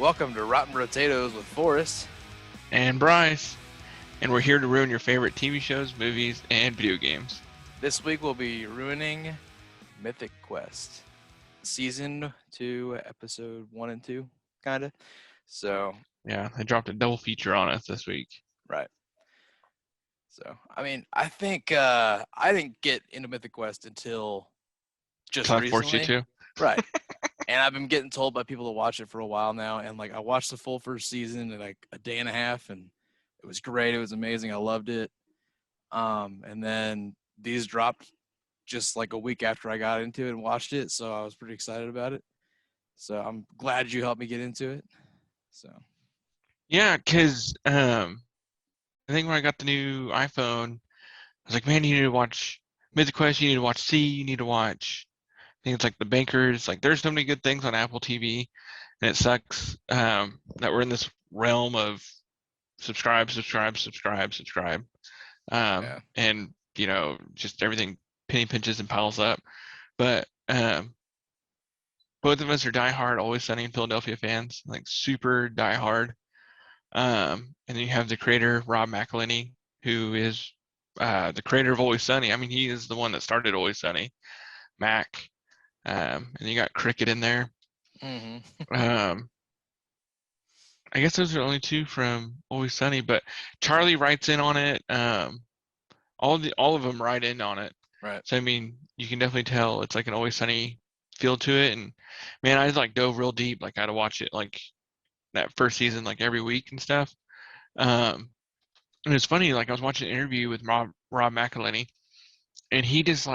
Welcome to Rotten Potatoes with Forrest. And Bryce, and we're here to ruin your favorite TV shows, movies, and video games. This week we'll be ruining Mythic Quest, Season 2, Episode 1 and 2, kind of. So, Yeah, they dropped a double feature on us this week. right. So, I think I didn't get into Mythic Quest until just I recently. forced you to. Right. And I've been getting told by people to watch it for a while now. And, I watched the full first season in, a day and a half, and it was great. It was amazing. I loved it. And then these dropped just a week after I got into it and watched it, so I was pretty excited about it. So I'm glad you helped me get into it. So Yeah, because I think when I got the new iPhone, I was like, man, you need to watch Mythic Quest, you need to watch C, you need to watch things like The Bankers. Like, there's so many good things on Apple TV, and it sucks that we're in this realm of subscribe. yeah. And, just everything penny pinches and piles up. But both of us are diehard Always Sunny in Philadelphia fans, like super diehard. And then you have the creator, Rob McElhenney, who is the creator of Always Sunny. I mean, he is the one that started Always Sunny, Mac. And you got Cricket in there. Mm-hmm. I guess those are the only two from Always Sunny, but Charlie writes in on it. All of them write in on it. Right. So I mean, you can definitely tell it's like an Always Sunny feel to it. And man, I dove real deep. Like, I had to watch it that first season every week and stuff. And it's funny, I was watching an interview with Rob McElhenney, and he just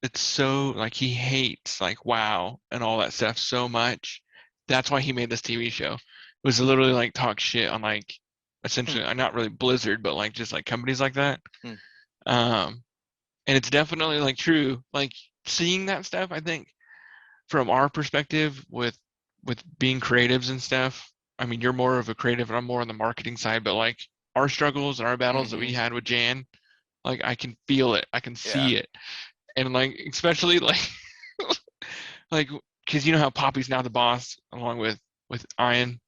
it's so he hates WoW and all that stuff so much. That's why he made this TV show. It was literally talk shit on essentially not really Blizzard, but just companies like that. And it's definitely true. Seeing that stuff, I think from our perspective with being creatives and stuff. I mean, you're more of a creative and I'm more on the marketing side, but our struggles and our battles that we had with Jan, I can feel it. I can see it. And especially because you know how Poppy's now the boss along with Ian.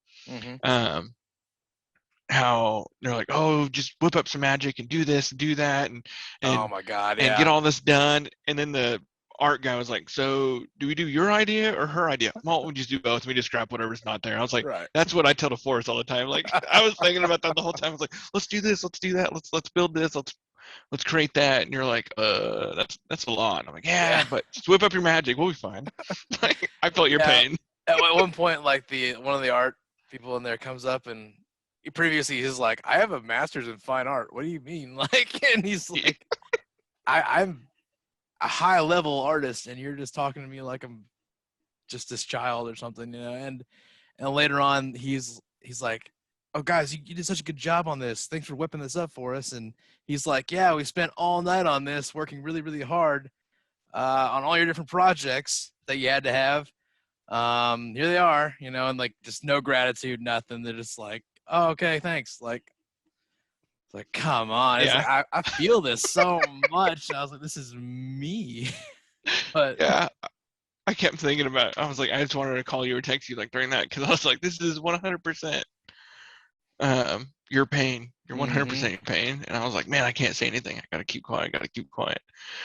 How they're like, oh, just whip up some magic and do this and do that and oh my god, and get all this done. And then the art guy was like, so do we do your idea or her idea? Well, we just do both. We just scrap whatever's not there. I was like, right. That's what I tell the Forest all the time. I was thinking about that the whole time. I was like, let's do this, let's do that, let's build this, let's create that. And you're like, that's a lot. And I'm like, yeah, but just whip up your magic, we'll be fine. I felt your pain. At one point, one of the art people in there comes up and previously he's like, I have a master's in fine art. What do you mean? And he's like, I'm a high level artist and you're just talking to me like I'm just this child or something, and later on he's like, oh guys, you did such a good job on this, thanks for whipping this up for us. And he's like, yeah, we spent all night on this, working really, really hard on all your different projects that you had to have. Here they are, and just no gratitude, nothing. They're just like, oh, okay, thanks. It's like, come on. It's like, I feel this so much. I was like, this is me. But yeah, I kept thinking about it. I was like, I just wanted to call you or text you during that, because I was like, this is 100% your pain. You're 100% your pain. And I was like, man, I can't say anything. I gotta keep quiet.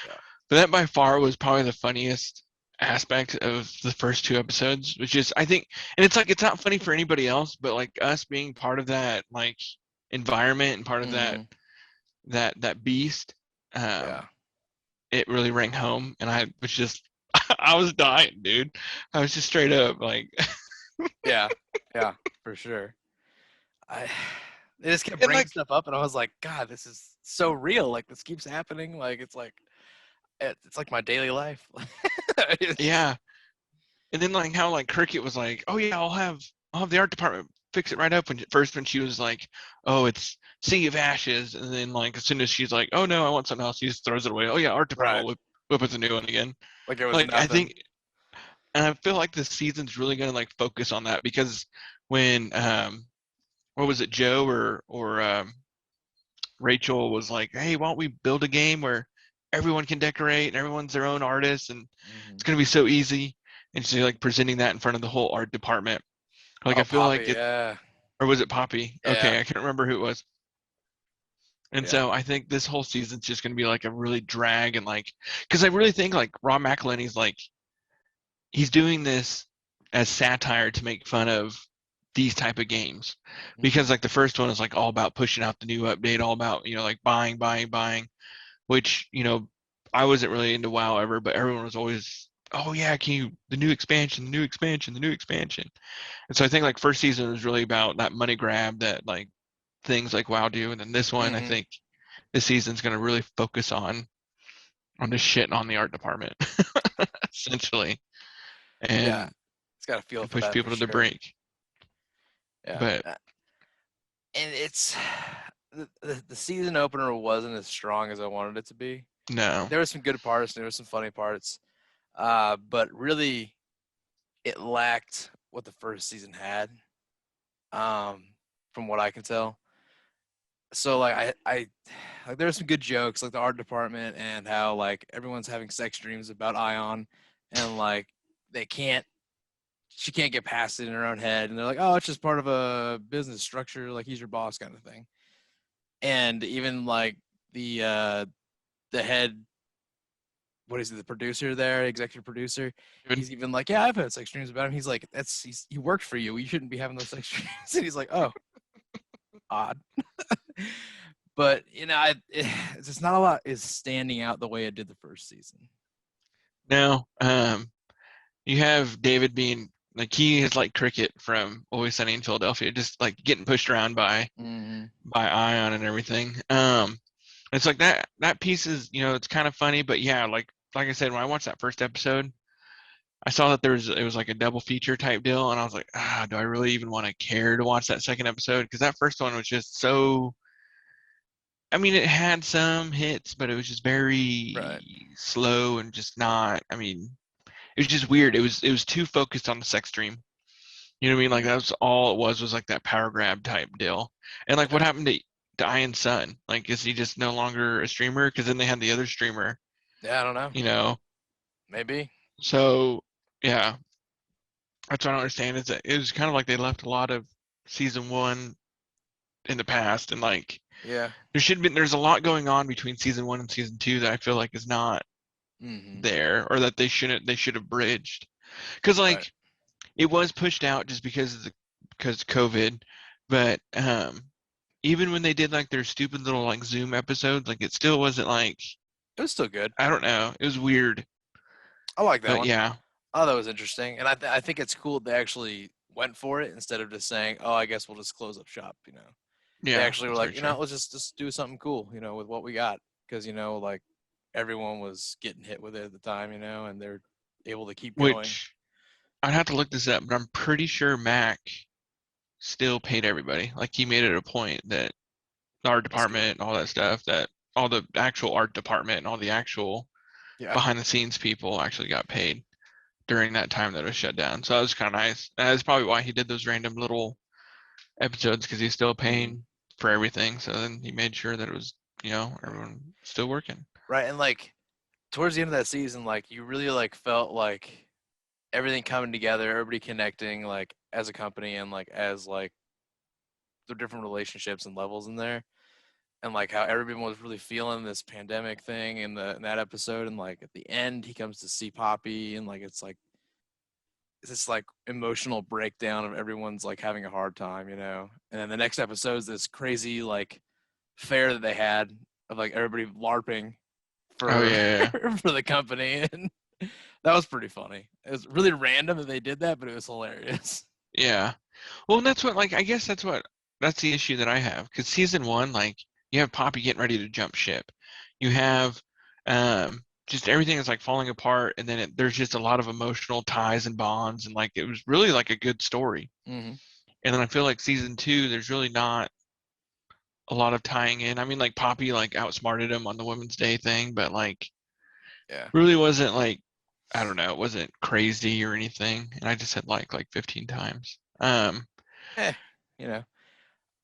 Yeah. But that by far was probably the funniest aspect of the first two episodes, which is, I think, and it's it's not funny for anybody else, but us being part of that environment and part of that beast, it really rang home. And I was just I was dying, dude. I was just straight up yeah, for sure. They just kept bringing stuff up, and I was like, God, this is so real. This keeps happening. It's like my daily life. Yeah. And then how Cricket was like, oh yeah, I'll have the art department fix it right up. When she was like, oh, it's Sea of Ashes, and then as soon as she's like, oh no, I want something else, she just throws it away. Oh yeah, art department will whip us a new one again. It was nothing. I think, and I feel like this season's really gonna focus on that, because when what was it, Joe or Rachel was like, hey, why don't we build a game where everyone can decorate and everyone's their own artist, and it's going to be so easy. And she's presenting that in front of the whole art department. Like I Oh, feel like Poppy, it, yeah, or was it Poppy? yeah, Okay, I can't remember who it was. And yeah. so I think this whole season's just gonna be like a really drag and like, because I really think like Rob McElhenney's like he's doing this as satire to make fun of these type of games, Mm-hmm. because like the first one is like all about pushing out the new update, all about like buying, which I wasn't really into WoW ever, but everyone was always, oh yeah, can you the new expansion, the new expansion, the new expansion. And so I think like first season was really about that money grab that like things like WoW do, and then this one I Mm-hmm. think this season's going to really focus on just shitting on the art department essentially, Yeah, and it's got a feel for push that for people to the sure. brink. Yeah, But and it's the season opener wasn't as strong as I wanted it to be. no, There were some good parts, there were some funny parts, but really, it lacked what the first season had, um, from what I can tell. So like I like there's some good jokes like the art department and how like everyone's having sex dreams about Ion and like they can't she can't get past it in her own head and they're like, oh, it's just part of a business structure, like he's your boss kind of thing. And even like the uh the head, what is he, the producer there, executive producer, even he's even like, yeah, I've had sex dreams about him. He's like, he worked for you, you shouldn't be having those sex dreams. And he's like, oh, odd. But it's just not a lot is standing out the way it did the first season. no. You have David being like he is like Cricket from Always Sunny in Philadelphia, just like getting pushed around Mm-hmm. by Ion and everything. It's like that piece is it's kind of funny, but yeah, like I said, when I watched that first episode, I saw that it was like a double feature type deal, and I was like, do I really even want to care to watch that second episode? Because that first one was just so. I mean, it had some hits, but it was just Right. very slow and just not. I mean, it was just weird. It was too focused on the sex dream. You know what I mean? Like Mm-hmm. that's all it was like that power grab type deal. And like what Yeah. happened to Ian's son? Like is he just no longer a streamer? Because then they had the other streamer, Yeah, I don't know. you know. Maybe. So yeah, that's what I don't understand. Is that it was kind of like they left a lot of season one in the past, and like Yeah. there's a lot going on between season one and season two that I feel like is not Mm-hmm. there, or that they should have bridged. Because Right. like it was pushed out just because because of COVID, but even when they did like their stupid little like Zoom episodes, like it still wasn't like It was still good. I don't know, it was weird, I like that but one. yeah, Oh, that was interesting, and I think it's cool they actually went for it instead of just saying, "Oh, I guess we'll just close up shop." They yeah, actually were that's very like, true. let's just do something cool, with what we got, because like everyone was getting hit with it at the time, and they're able to keep going. Which I'd have to look this up, but I'm pretty sure Mac still paid everybody. Like he made it a point that the art That's good. department and all that stuff, that all the actual art department and all the actual Yeah. behind the scenes people actually got paid during that time that it was shut down. So that was kind of nice. And that's probably why he did those random little episodes, because he's still Hmm. paying for everything. So then he made sure that it was, Right. everyone still working. Right, and like towards the end of that season, like you really like felt like everything coming together, everybody connecting, like as a company and like as like the different relationships and levels in there, and like how everyone was really feeling this pandemic thing in that episode, and like at the end he comes to see Poppy, and like it's this like emotional breakdown of everyone's like having a hard time, and then the next episode is this crazy like fair that they had of like everybody larping Oh for yeah, for the company, and that was pretty funny. It was really random that they did that, but it was hilarious. yeah. Well, and that's what like I guess that's the issue that I have, because season one, like you have Poppy getting ready to jump ship, you have just everything is like falling apart, and then there's just a lot of emotional ties and bonds, and like it was really like a good story. Hmm. And then I feel like season two, there's really not a lot of tying in. I mean, like Poppy like outsmarted him on the Women's Day thing, but like Yeah. really wasn't like I don't know, it wasn't crazy or anything. And I just said like 15 times. Eh, you know.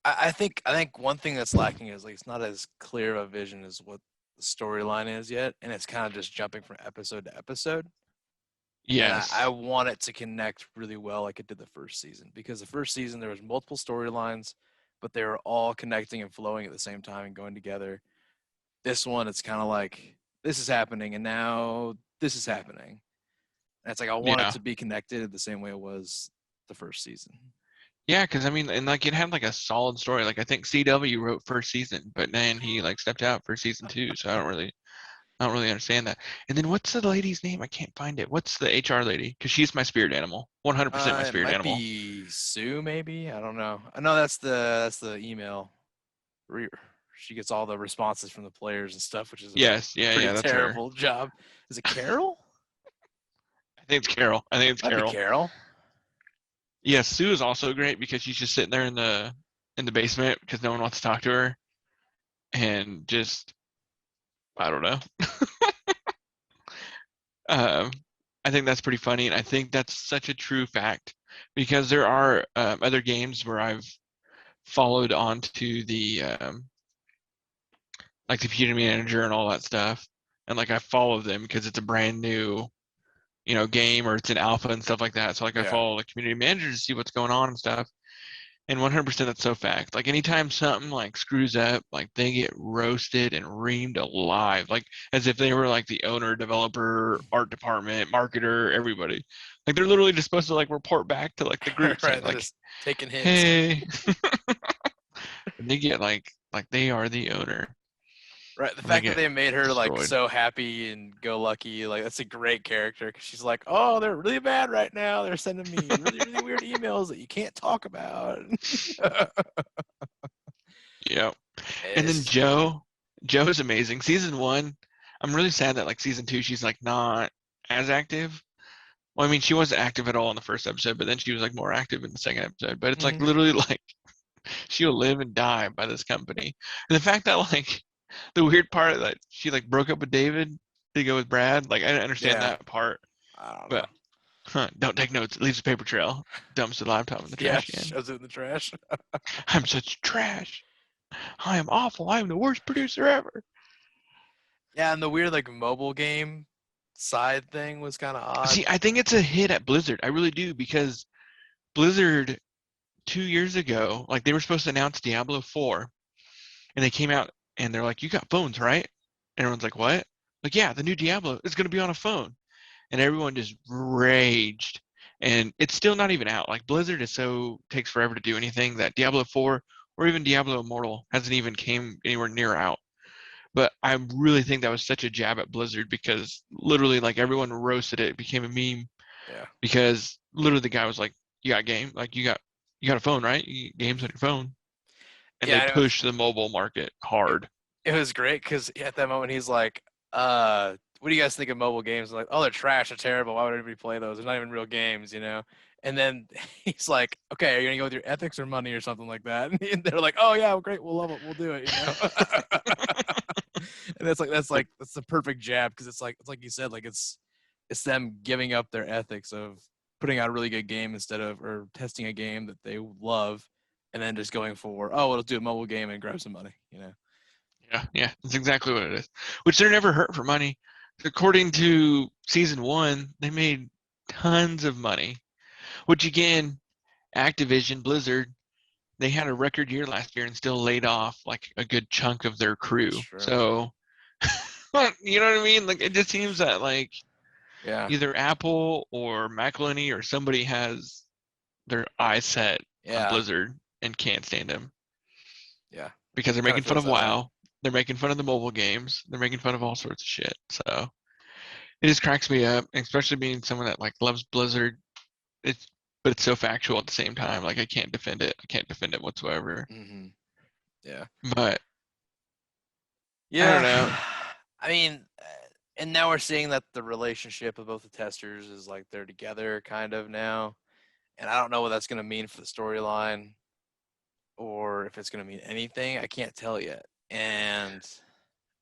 I think one thing that's lacking is like it's not as clear of a vision as what the storyline is yet, and it's kind of just jumping from episode to episode. And I Yes. want it to connect really well like it did the first season, because the first season there was multiple storylines, but they were all connecting and flowing at the same time and going together. This one, it's kind of like this is happening and now this is happening. And it's like I want it Yeah. to be connected the same way it was the first season. Yeah, because I mean, and like it had like a solid story. Like I think CW wrote first season, but then he like stepped out for season two. So I don't really understand that. And then what's the lady's name? I can't find it. What's the HR lady? Because she's my spirit animal. 100% my It spirit might animal. be Sue, maybe. I don't know. I know that's the email. She gets all the responses from the players and stuff, which is a Yes, yeah, pretty yeah, that's her. terrible job. Is it Carol? I think it's Carol. I think it's Might be Carol. Carol. Yeah, Sue is also great because she's just sitting there in the basement because no one wants to talk to her and just I don't know. Um, I think that's pretty funny, and I think that's such a true fact because there are other games where I've followed onto the like the community manager and all that stuff, and like I follow them because it's a brand new game or it's an alpha and stuff like that. So like I Yeah. follow the community manager to see what's going on and stuff. And 100% that's so fact. Like anytime something like screws up, like they get roasted and reamed alive, like as if they were like the owner, developer, art department, marketer, everybody. Like they're literally just supposed to like report back to like the group saying Right. They're like, just taking hits. "Hey," and they get like they are the owner, Right. The and they fact that get they made her like destroyed. so happy and go lucky, like that's a great character because she's like, oh, they're really bad right now. They're sending me really, really weird emails that you can't talk about. Yeah. And then It's Joe is amazing. Season one, I'm really sad that like season two, she's like not as active. Well, I mean, she wasn't active at all in the first episode, but then she was like more active in the second episode. But it's like mhm. literally like she'll live and die by this company. And the fact that like the weird part that she like broke up with David to go with Brad, like I didn't understand Yeah. that part. I don't But know. don't take notes. It leaves a paper trail. Dumps the laptop in the Yeah, trash can. shoves it in the trash. I'm such trash. I am awful. I am the worst producer ever. Yeah, and the weird like mobile game side thing was kind of odd. See, I think it's a hit at Blizzard. I really do because Blizzard 2 years ago, like they were supposed to announce Diablo 4, and they came out and they're like, "You got phones, right?" And everyone's like, "What?" Like, "Yeah, the new Diablo is going to be on a phone," and everyone just raged. And it's still not even out. Like Blizzard is so takes forever to do anything that Diablo 4 or even Diablo Immortal hasn't even came anywhere near out. But I really think that was such a jab at Blizzard because literally like everyone roasted it. It became a meme Yeah. because literally the guy was like, "You got game, like you got a phone, right? You get games on your phone," and they Yeah, and pushed the mobile market it, hard. it was great because at that moment he's like, what do you guys think of mobile games?" I'm like, oh, they're trash, they're terrible. Why would anybody play those? They're not even real games. And then he's like, okay, are you gonna go with your ethics or money or something like that? And they're like, oh yeah, well, great, we'll love it, we'll do it. And that's the perfect jab because it's like you said, like it's them giving up their ethics of putting out a really good game instead of or testing a game that they love and then just going for, oh, let's do a mobile game and grab some money. Yeah, yeah, that's exactly what it is. Which they're never hurt for money. According to season one, they made tons of money. Which again, Activision, Blizzard, they had a record year last year and still laid off like a good chunk of their That's crew. true. So, you know what I mean? Like it just seems that like Yeah. either Apple or Macalini or somebody has their eyes set on Yeah. Blizzard and can't stand them Yeah. because they're Kind making of fun feels of that way. WoW, they're making fun of the mobile games, they're making fun of all sorts of shit. So it just cracks me up, especially being someone that like loves Blizzard. It's but it's so factual at the same time. Like I can't defend it. I can't defend it whatsoever. Yeah. But I don't Yeah. know. I mean, and now we're seeing that the relationship of both the testers is like they're together kind of now. And I don't know what that's going to mean for the storyline or if it's going to mean anything. I can't tell yet. And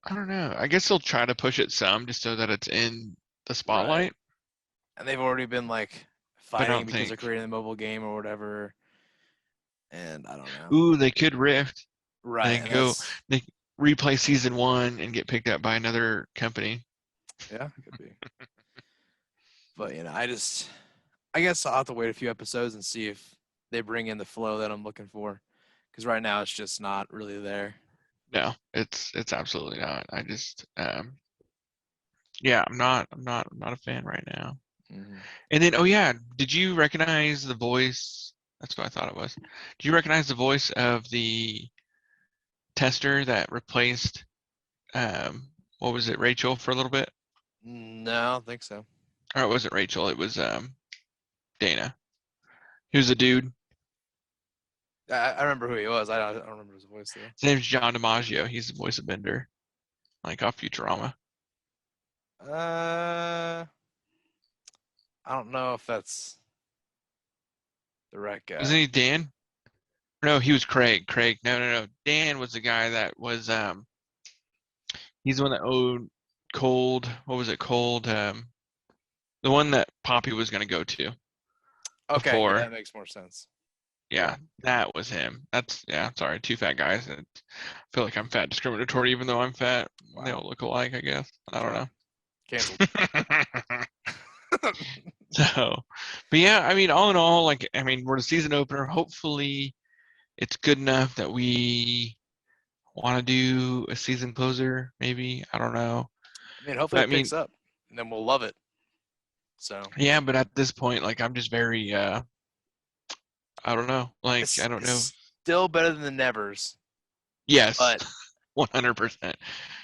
I don't know. I guess they'll try to push it some just so that it's in the right. spotlight. And they've already been like But I fighting don't because they're think. creating a mobile game or whatever. And I don't know. Ooh, they could rift. Right. They And go. that's, They replay season one and get picked up by another company. yeah, it could be. But I guess I'll have to wait a few episodes and see if they bring in the flow that I'm looking for. Because right now it's just not really there. No, it's absolutely not. I just yeah, I'm not a fan right now. Hmm. And then oh yeah, did you recognize the voice? That's what I thought it was. Do you recognize the voice of the tester that replaced what was it, Rachel for a little bit? No, I don't think so. Or it wasn't Rachel, it was Dana. He was a dude. I remember who he was. I don't remember his voice though. His name's John DiMaggio. He's the voice of Bender, like off Futurama. I don't know if that's the right Wasn't guy. he Dan? No, he was Craig. Craig. No, no, no. Dan was the guy that was he's the one that owned Cold. What was it? Cold. The one that Poppy was gonna go to Okay, yeah, before. that makes more sense. Yeah. Yeah, that was him. That's yeah. Sorry, two fat guys. I feel like I'm fat discriminatory, even though I'm fat. They Wow. all look alike, I guess. I don't Sorry. know. Canceled. So, but yeah, I mean, all in all, like, I mean, we're the season opener. Hopefully, it's good enough that we want to do a season closer. Maybe I don't know, I mean, hopefully but I it mean, picks up, and then we'll love it. So yeah. But at this point, like, I'm just very, I don't know. Like, I don't know. it's still better than the Nevers, Yes, but 100%.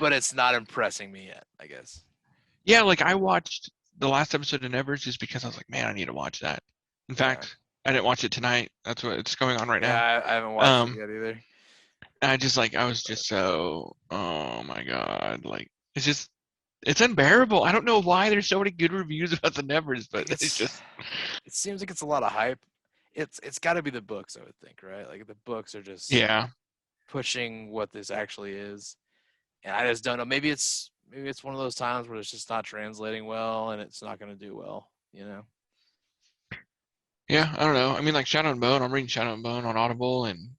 it's not impressing me yet. I guess. Yeah, like I watched the last episode of Nevers just because I was like, man, I need to watch that. In Yeah. fact, I didn't watch it tonight. That's what it's going on right Yeah, now. I haven't watched it Um, yet either. and I just like I was just so, oh my God, like it's just it's unbearable. I don't know why there's so many good reviews about the Nevers, but Like it's just it seems like it's a lot of hype. It's got to be the books, I would think, right? Like the books are just yeah. pushing what this actually is, and I just don't know. Maybe it's one of those times where it's just not translating well, and it's not going to do well. You know? Yeah, I don't know. I mean like Shadow and Bone, I'm reading Shadow and Bone on Audible and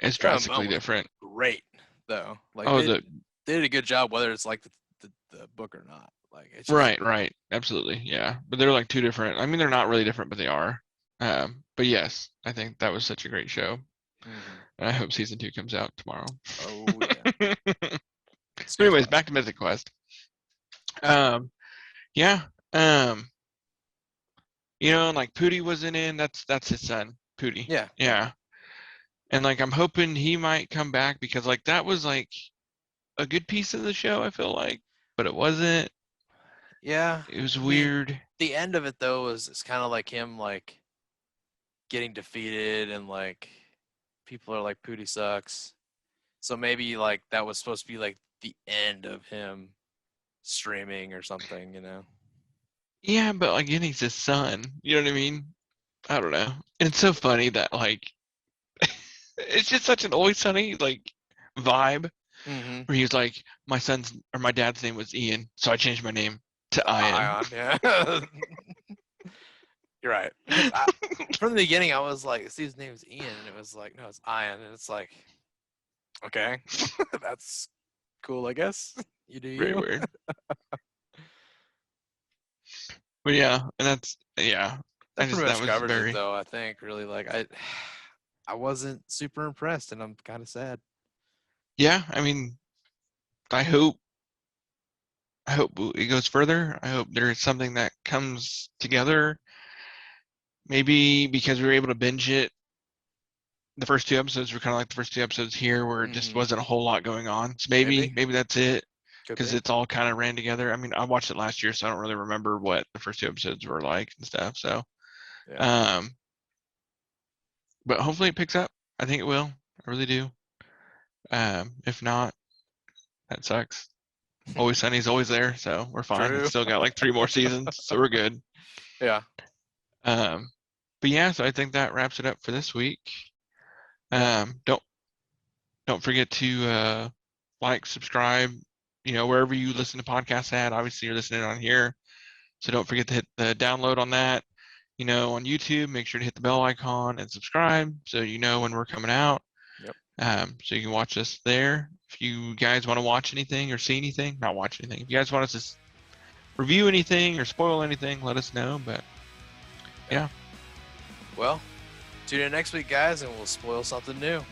it's Shadow and drastically Bone was different. great though. Like Oh, the they did a good job, whether it's like the book or not. Like it's just right, right. Absolutely. Yeah. But they're like two different. I mean, they're not really different, but they are. But yes, I think that was such a great show. mhm. And I hope season 2 comes out tomorrow. Oh yeah, But as soon as anyways, back possible. to Mythic Quest. Um, yeah. Um, and like Pooty wasn't in. That's his son, Pooty. Yeah, yeah, Yeah. And like I'm hoping he might come back because like that was like a good piece of the show, I feel like. But it wasn't. yeah. It was I mean, weird. the end of it though is it's kind of like him like getting defeated and like people are like Pootie sucks. So maybe like that was supposed to be like the end of him streaming or something, you know? Yeah, but again, he's his son. You know what I mean? I don't know. And it's so funny that like it's just such an Always Sunny like vibe Mm-hmm. where he's like, my son's or my dad's name was Ian, so I changed my name to Ian. Ion, yeah. You're right. Because from the beginning, I was like, "See, his name's Ian," and it was like, "No, it's Ion," and it's like, okay, that's cool, I guess. You do Very you. weird. But yeah, and that's yeah. That pretty That much was covers it, very though. I think really like I wasn't super impressed, and I'm kind of sad. yeah. I mean, I hope it goes further. I hope there's something that comes together. Maybe because we were able to binge it. The first two episodes were kind of like the first two episodes here, where it just Mm-hmm. wasn't a whole lot going on. So Maybe maybe that's it. could Because be. it's all kind of ran together. I mean, I watched it last year, so I don't really remember what the first two episodes were like and stuff. So, Yeah. um, but hopefully it picks up. I think it will. I really do. If not, that sucks. Always Sunny's always there, so we're fine. It's True. still got like 3 more seasons, so we're good. Yeah. Um, but yeah, so I think that wraps it up for this week. Yeah. Don't forget to like, subscribe, wherever you listen to podcasts at. Obviously, you're listening on here, so don't forget to hit the download on that. On YouTube, make sure to hit the bell icon and subscribe so you know when we're coming out. Yep. So you can watch us there. If you guys want to watch anything or see anything, not watch anything. If you guys want us to review anything or spoil anything, let us know. But yeah. Well, tune in next week, guys, and we'll spoil something new.